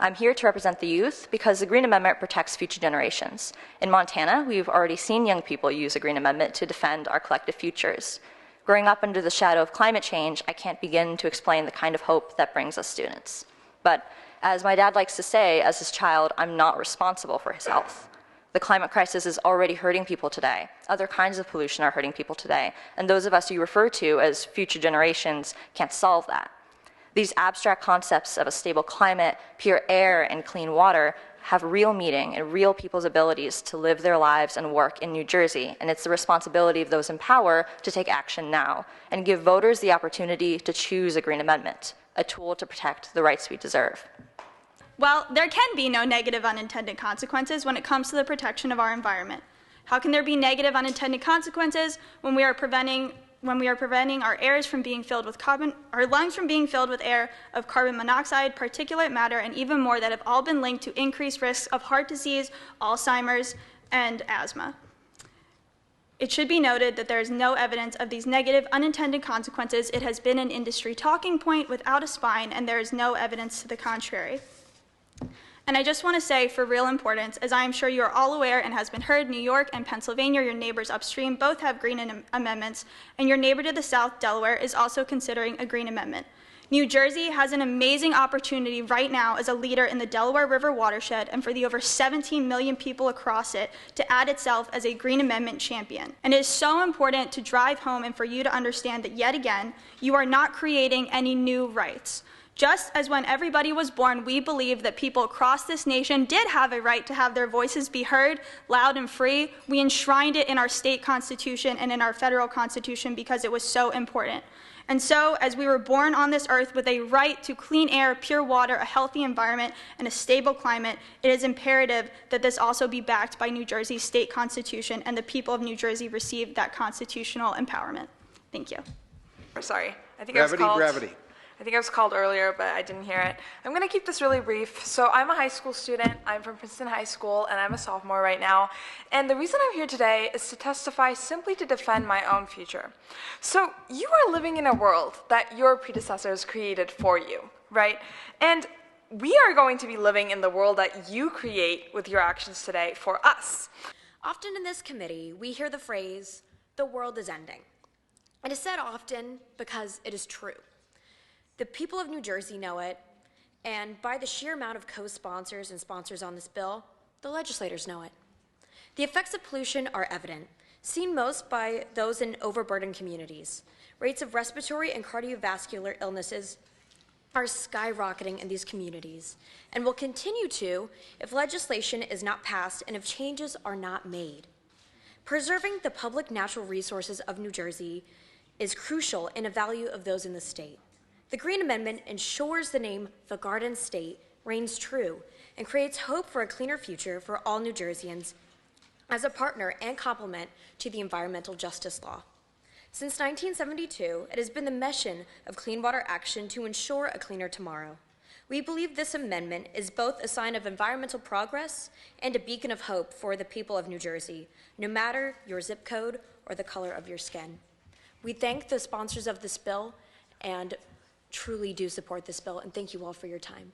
I'm here to represent the youth because the Green Amendment protects future generations. In Montana, we've already seen young people use the Green Amendment to defend our collective futures. Growing up under the shadow of climate change, I can't begin to explain the kind of hope that brings us students. But as my dad likes to say, as his child, I'm not responsible for his health. The climate crisis is already hurting people today. Other kinds of pollution are hurting people today. And those of us you refer to as future generations can't solve that. These abstract concepts of a stable climate, pure air, and clean water have real meaning and real people's abilities to live their lives and work in New Jersey, and it's the responsibility of those in power to take action now and give voters the opportunity to choose a Green Amendment, a tool to protect the rights we deserve. Well, there can be no negative unintended consequences when it comes to the protection of our environment. How can there be negative unintended consequences when we are preventing our airs from being filled with our lungs from being filled with air of carbon monoxide, particulate matter, and even more that have all been linked to increased risks of heart disease, Alzheimer's, and asthma. It should be noted that there is no evidence of these negative unintended consequences. It has been an industry talking point without a spine, and there is no evidence to the contrary. And I just want to say, for real importance, as I am sure you are all aware and has been heard, New York and Pennsylvania, your neighbors upstream, both have green amendments, and your neighbor to the south, Delaware, is also considering a green amendment. New Jersey has an amazing opportunity right now as a leader in the Delaware River watershed and for the over 17 million people across it to add itself as a Green Amendment champion. And it is so important to drive home and for you to understand that yet again, you are not creating any new rights. Just as when everybody was born, we believed that people across this nation did have a right to have their voices be heard, loud and free, we enshrined it in our state constitution and in our federal constitution because it was so important. And so, as we were born on this earth with a right to clean air, pure water, a healthy environment, and a stable climate, it is imperative that this also be backed by New Jersey's state constitution and the people of New Jersey receive that constitutional empowerment. Thank you. Sorry, I think Gravity. I think I was called earlier, but I didn't hear it. I'm going to keep this really brief. So I'm a high school student. I'm from Princeton High School, and I'm a sophomore right now. And the reason I'm here today is to testify simply to defend my own future. So you are living in a world that your predecessors created for you, right? And we are going to be living in the world that you create with your actions today for us. Often in this committee, we hear the phrase, "the world is ending." It is said often because it is true. The people of New Jersey know it, and by the sheer amount of co-sponsors and sponsors on this bill, the legislators know it. The effects of pollution are evident, seen most by those in overburdened communities. Rates of respiratory and cardiovascular illnesses are skyrocketing in these communities and will continue to if legislation is not passed and if changes are not made. Preserving the public natural resources of New Jersey is crucial in the value of those in the state. The Green Amendment ensures the name the Garden State reigns true and creates hope for a cleaner future for all New Jerseyans as a partner and complement to the environmental justice law. Since 1972, it has been the mission of Clean Water Action to ensure a cleaner tomorrow. We believe this amendment is both a sign of environmental progress and a beacon of hope for the people of New Jersey, no matter your zip code or the color of your skin. We thank the sponsors of this bill and truly do support this bill, and thank you all for your time.